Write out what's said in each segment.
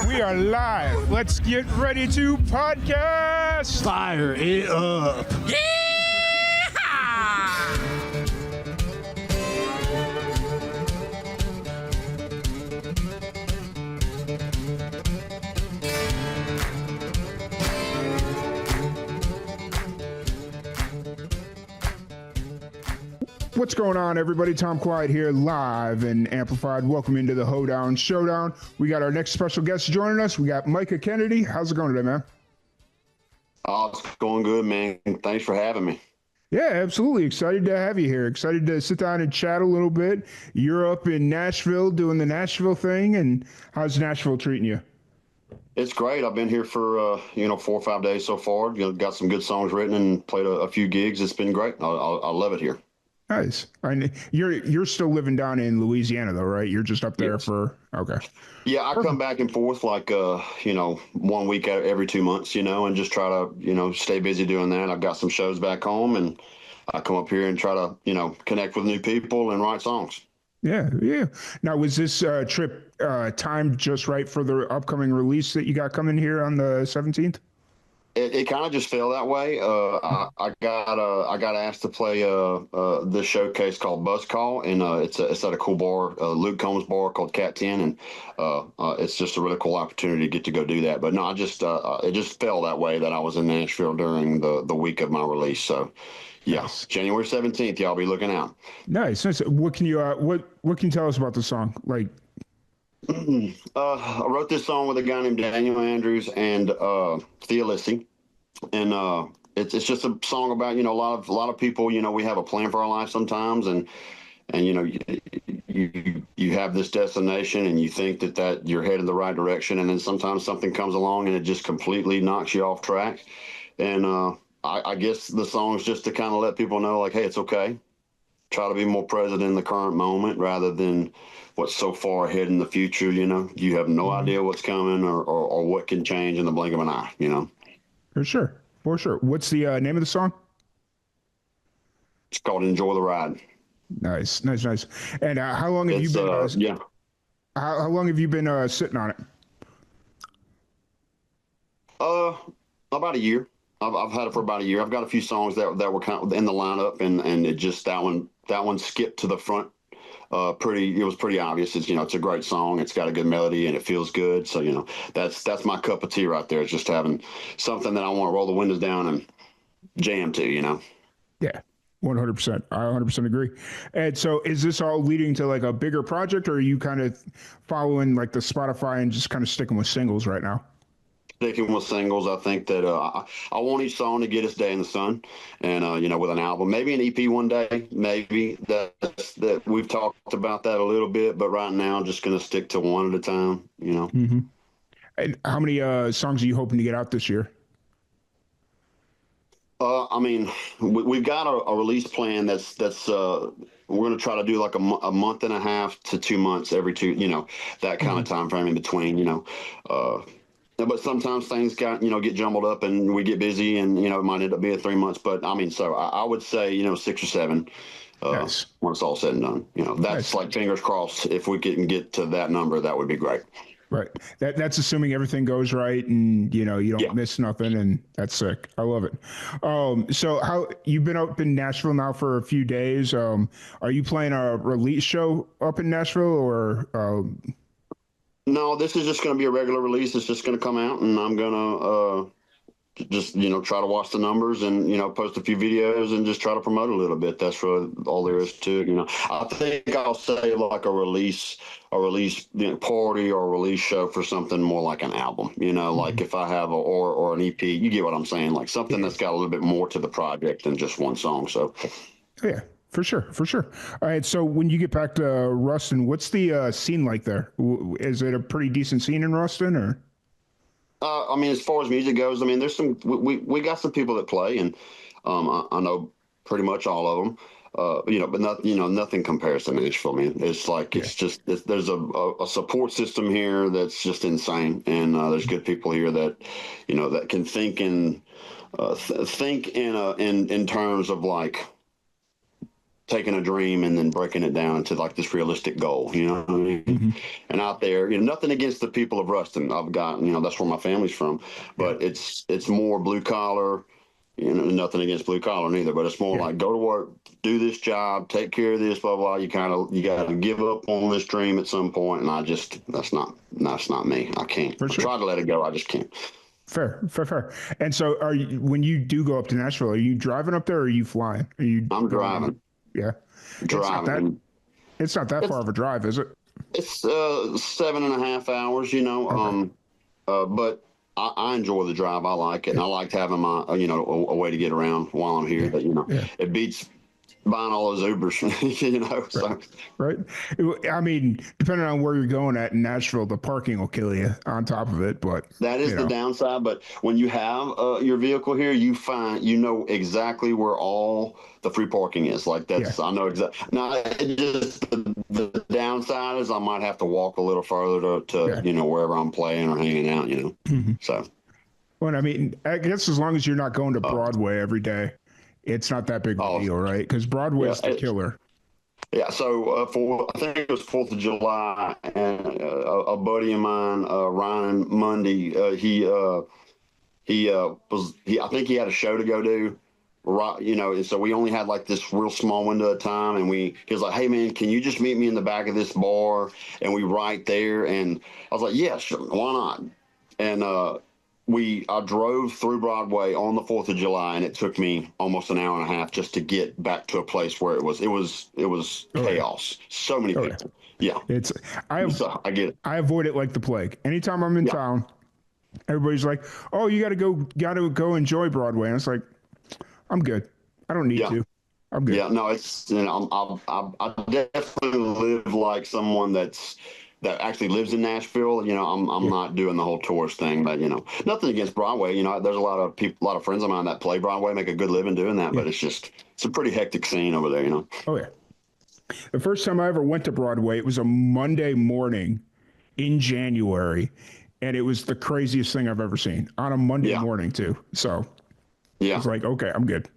We are live. Let's get ready to podcast. Fire it up. What's going on, everybody? Tom Quiet here, live and amplified. Welcome into the Hoedown Showdown. We got our next special guest joining us. We got Micah Kennedy. How's it going today, man? Oh, it's going good, man. Thanks for having me. Yeah, absolutely. Excited to have you here. Excited to sit down and chat a little bit. You're up in Nashville doing the Nashville thing, and how's Nashville treating you? It's great. I've been here for 4 or 5 days so far. Got some good songs written and played a few gigs. It's been great. I love it here. Nice. And you're still living down in Louisiana, though, right? You're just up there Yes. Okay. Yeah, I come back and forth like 1 week out every 2 months, and just try to stay busy doing that. I've got some shows back home, and I come up here and try to connect with new people and write songs. Yeah. Now, was this trip timed just right for the upcoming release that you got coming here on the 17th? It kind of just fell that way. I got asked to play this showcase called Buzz Call, and it's at a cool bar, Luke Combs bar called Cat 10, and it's just a really cool opportunity to get to go do that. But no, it just fell that way that I was in Nashville during the week of my release. So yeah, nice. January 17th, y'all be looking out. Nice. What can you what can you tell us about the song? Like, I wrote this song with a guy named Daniel Andrews and Thea Lissy, and it's just a song about a lot of people. We have a plan for our life sometimes, and you have this destination, and you think that you're headed the right direction, and then sometimes something comes along and it just completely knocks you off track. And I guess the song is just to kind of let people know, like, hey, it's okay. Try to be more present in the current moment rather than what's so far ahead in the future. You have no idea what's coming or what can change in the blink of an eye. For sure. What's the name of the song? It's called "Enjoy the Ride." Nice. And how long have you been? How long have you been sitting on it? About a year. I've had it for about a year. I've got a few songs that were kind of in the lineup, and it just that one skipped to the front. It was pretty obvious. It's a great song. It's got a good melody and it feels good. So that's my cup of tea right there. It's just having something that I want to roll the windows down and jam to. Yeah, 100%. I 100% agree. And so, is this all leading to like a bigger project, or are you kind of following like the Spotify and just kind of sticking with singles right now? Sticking with singles, I think that I want each song to get its day in the sun, and with an album, maybe an EP one day, maybe that we've talked about that a little bit, but right now I'm just going to stick to one at a time. Mm-hmm. And how many songs are you hoping to get out this year? We've got a release plan that's we're going to try to do like a month and a half to 2 months every two, that kind of time frame in between, but sometimes things get jumbled up and we get busy, and it might end up being 3 months. But so I would say 6 or 7 nice. When it's all said and done. That's nice. Like fingers crossed. If we can get to that number, that would be great. Right. That's assuming everything goes right and you don't miss nothing, and that's sick. I love it. So how you've been up in Nashville now for a few days? Are you playing a release show up in Nashville, or? No, this is just going to be a regular release. It's just going to come out, and I'm going to just, try to watch the numbers and, post a few videos and just try to promote a little bit. That's really all there is to it. I think I'll say like a release party or a release show for something more like an album, like if I have or an EP, you get what I'm saying? Like something that's got a little bit more to the project than just one song. So, yeah. For sure. All right. So when you get back to Ruston, what's the scene like there? Is it a pretty decent scene in Ruston, or? As far as music goes, there's we got some people that play, and I know pretty much all of them. But nothing compares to Nashville, man. It's like there's a support system here that's just insane, and there's good people here that that can think in terms of like taking a dream and then breaking it down into like this realistic goal, you know what I mean? And out there, nothing against the people of Ruston. I've got, that's where my family's from, but it's more blue collar, nothing against blue collar neither, but it's more like go to work, do this job, take care of this, blah, blah. You got to give up on this dream at some point. And that's not me. I can't. I try to let it go. I just can't. Fair. And so when you do go up to Nashville, are you driving up there or are you flying? I'm driving. Yeah. Driving. It's not that far of a drive, is it? It's 7.5 hours, but I enjoy the drive. I like it. And I liked having my, a way to get around while I'm here. But, it beats buying all those Ubers, so. Right. I mean, depending on where you're going at in Nashville, the parking will kill you on top of it. But that is the downside. But when you have your vehicle here, you exactly where all the free parking is. Like that's, I know exactly. Now, just the downside is I might have to walk a little further to wherever I'm playing or hanging out, So. Well, I mean, I guess as long as you're not going to Broadway every day, it's not that big of a deal, right? Because Broadway is the killer. Yeah, so I think it was 4th of July, and a buddy of mine, Ryan Mundy, I think he had a show to go do, right? And so we only had like this real small window of time, and he was like, "Hey man, can you just meet me in the back of this bar?" And we right there, and I was like, "Yeah, sure, why not?" And I drove through Broadway on the 4th of July, and it took me almost an hour and a half just to get back to a place where it was chaos. So many people. Yeah. I get it. I avoid it like the plague. Anytime I'm in town, everybody's like, "Oh, you got to go enjoy Broadway." And it's like, I'm good. I don't need to. I'm good. Yeah, no, it's, I definitely live like someone that actually lives in Nashville. I'm not doing the whole tourist thing, but nothing against Broadway. There's a lot of friends of mine that play Broadway, make a good living doing that, but it's a pretty hectic scene over there, Oh yeah. The first time I ever went to Broadway, it was a Monday morning in January, and it was the craziest thing I've ever seen on a Monday morning too. So it's like, okay, I'm good.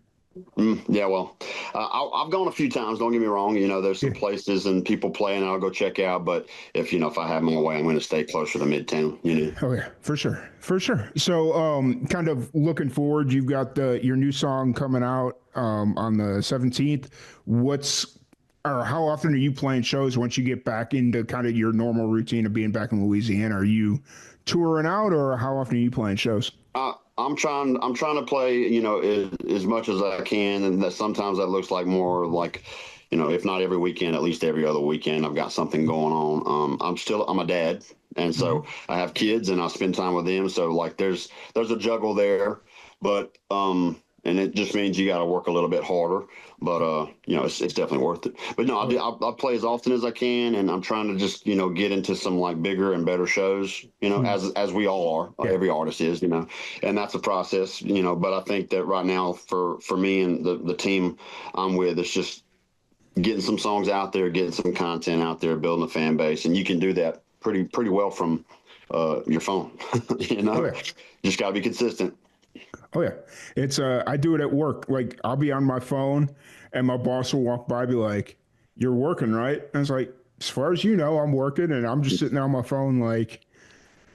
Yeah, well, I've gone a few times. Don't get me wrong. There's some places and people playing I'll go check out. But if I have my way, I'm going to stay closer to Midtown. Oh yeah, for sure. So, kind of looking forward. You've got your new song coming out on the 17th. How often are you playing shows once you get back into kind of your normal routine of being back in Louisiana? Are you touring out, or how often are you playing shows? I'm trying to play, as much as I can, and sometimes that looks like more like, if not every weekend, at least every other weekend, I've got something going on. I'm a dad, and so I have kids, and I spend time with them. So like, there's a juggle there, but and it just means you got to work a little bit harder. But it's definitely worth it. But no, I play as often as I can, and I'm trying to just get into some like bigger and better shows. As we all are. Every artist is. And that's a process. But I think that right now for me and the team I'm with, it's just getting some songs out there, getting some content out there, building a fan base, and you can do that pretty well from your phone. Just got to be consistent. Oh yeah, it's I do it at work. Like I'll be on my phone, and my boss will walk by, be like, "You're working, right?" And it's like, as far as you know, I'm working, and I'm just sitting on my phone, like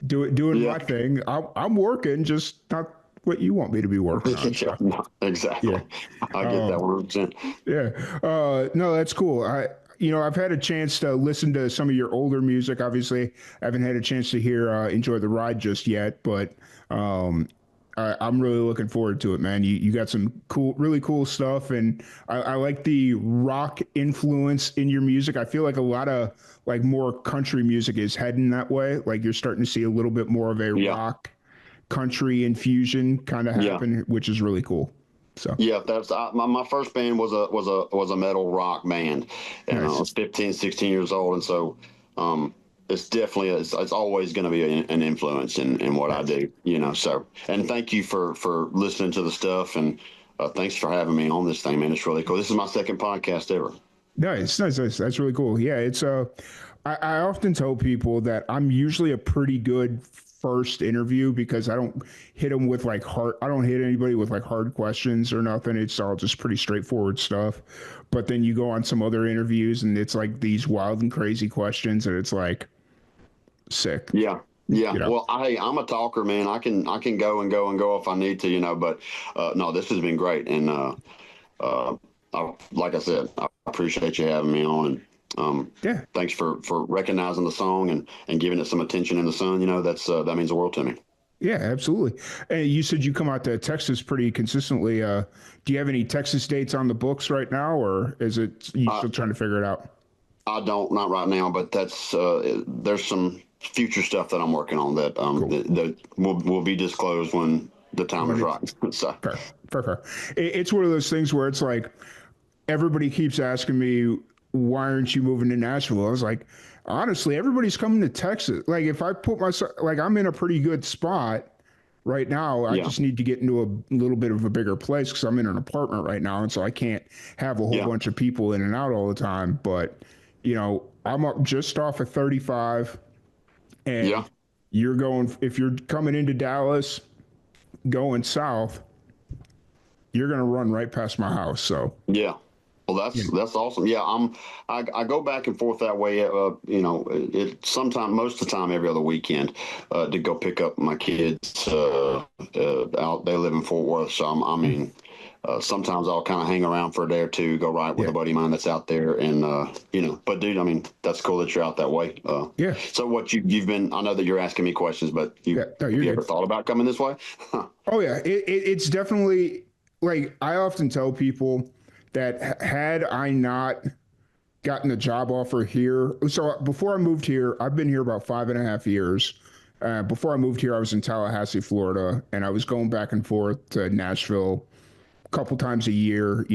doing my thing. I'm working, just not what you want me to be working on. So. No, exactly. Yeah. I get that 100%. Yeah. No, that's cool. I've had a chance to listen to some of your older music. Obviously, I haven't had a chance to hear "Enjoy the Ride" just yet, but. I'm really looking forward to it, man. You got some really cool stuff, and I like the rock influence in your music. I feel like a lot of like more country music is heading that way. Like you're starting to see a little bit more of a rock country infusion kind of happen, which is really cool. So that's my first band was a metal rock band, and I was 15, 16 years old, and so it's definitely it's always going to be an influence in what I do, so, and thank you for listening to the stuff, and thanks for having me on this thing, man. It's really cool. This is my second podcast ever. Nice. That's really cool. Yeah, it's I often tell people that I'm usually a pretty good first interview because I don't hit them with like I don't hit anybody with like hard questions or nothing. It's all just pretty straightforward stuff. But then you go on some other interviews and it's like these wild and crazy questions and it's like sick. Yeah. Yeah. You know? Well, I'm a talker, man. I can go and go and go if I need to, but no, this has been great. And like I said, I appreciate you having me on, and Yeah. thanks for recognizing the song and giving it some attention in the sun. That means the world to me. Yeah, absolutely. And you said you come out to Texas pretty consistently. Do you have any Texas dates on the books right now, or is it you still trying to figure it out? I don't, not right now, but that's there's some future stuff that I'm working on that Cool. that will be disclosed when the time is right. So Fair. It's one of those things where it's like everybody keeps asking me, why aren't you moving to Nashville? I was like, honestly, everybody's coming to Texas. Like if I put myself, like I'm in a pretty good spot right now. I just need to get into a little bit of a bigger place because I'm in an apartment right now. And so I can't have a whole bunch of people in and out all the time. But, I'm up just off of 35 and you're going, if you're coming into Dallas, going south, you're going to run right past my house. So, yeah. Well, that's awesome. Yeah, I go back and forth that way. Sometime, most of the time, every other weekend, to go pick up my kids out. They live in Fort Worth, so sometimes I'll kind of hang around for a day or two, go ride with a buddy of mine that's out there, and But dude, that's cool that you're out that way. yeah. So what you've been? I know that you're asking me questions, but have you ever thought about coming this way? Oh yeah, it's definitely like I often tell people that had I not gotten a job offer here, so before I moved here, I've been here about 5.5 years. Before I moved here, I was in Tallahassee, Florida, and I was going back and forth to Nashville a couple times a year,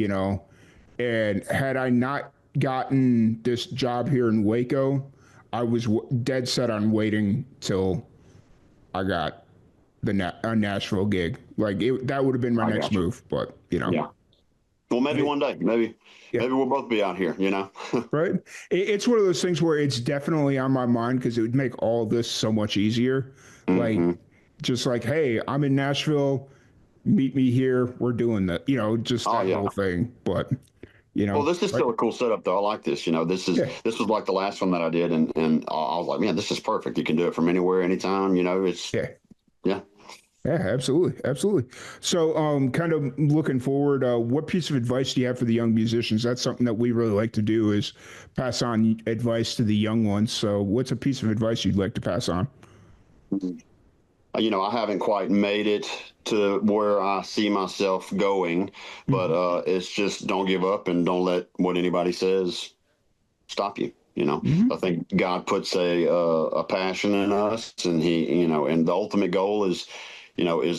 And had I not gotten this job here in Waco, I was dead set on waiting till I got a Nashville gig. Like that would have been my next move, but Yeah. Well, maybe one day, maybe we'll both be out here, Right. It's one of those things where it's definitely on my mind because it would make all this so much easier. Like, just like, hey, I'm in Nashville, meet me here. We're doing that, just that whole thing. But, Well, this is still a cool setup, though. I like this. This was like the last one that I did, and I was like, man, this is perfect. You can do it from anywhere, anytime. It's yeah. Yeah, absolutely. So, kind of looking forward, what piece of advice do you have for the young musicians? That's something that we really like to do is pass on advice to the young ones. So, what's a piece of advice you'd like to pass on? I haven't quite made it to where I see myself going, but it's just don't give up and don't let what anybody says stop you. I think God puts a passion in us, and and the ultimate goal is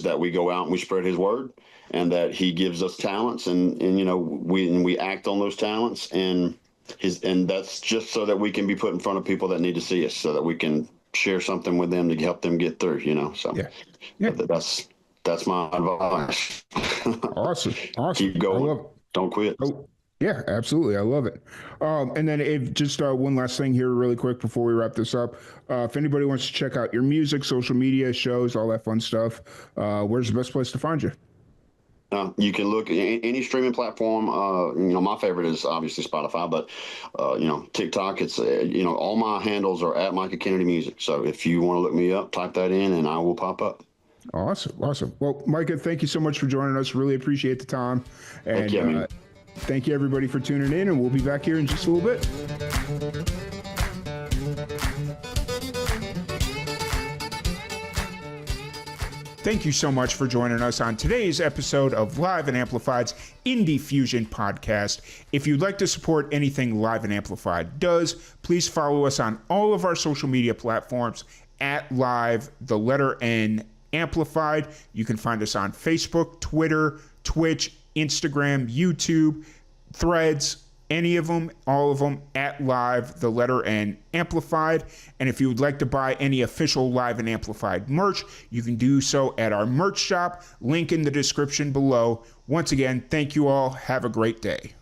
that we go out and we spread his word, and that he gives us talents, and we act on those talents, and that's just so that we can be put in front of people that need to see us, so that we can share something with them to help them get through, So that's my advice. Awesome. Keep going. Don't quit. Oh, yeah, absolutely. I love it. And then if just one last thing here really quick before we wrap this up, if anybody wants to check out your music, social media, shows, all that fun stuff, where's the best place to find you? You can look at any streaming platform. My favorite is obviously Spotify, but TikTok. It's all my handles are at Micah Kennedy Music. So if you want to look me up, type that in, and I will pop up. Awesome. Well, Micah, thank you so much for joining us. Really appreciate the time. And thank you everybody for tuning in, and we'll be back here in just a little bit. Thank you so much for joining us on today's episode of Live and Amplified's Indie Fusion podcast. If you'd like to support anything Live and Amplified does, please follow us on all of our social media platforms at Live, the letter N, Amplified. You can find us on Facebook, Twitter, Twitch, Instagram, YouTube, Threads, any of them, all of them, at Live, the letter N, Amplified. And if you would like to buy any official Live and Amplified merch, you can do so at our merch shop, link in the description below. Once again, thank you all. Have a great day.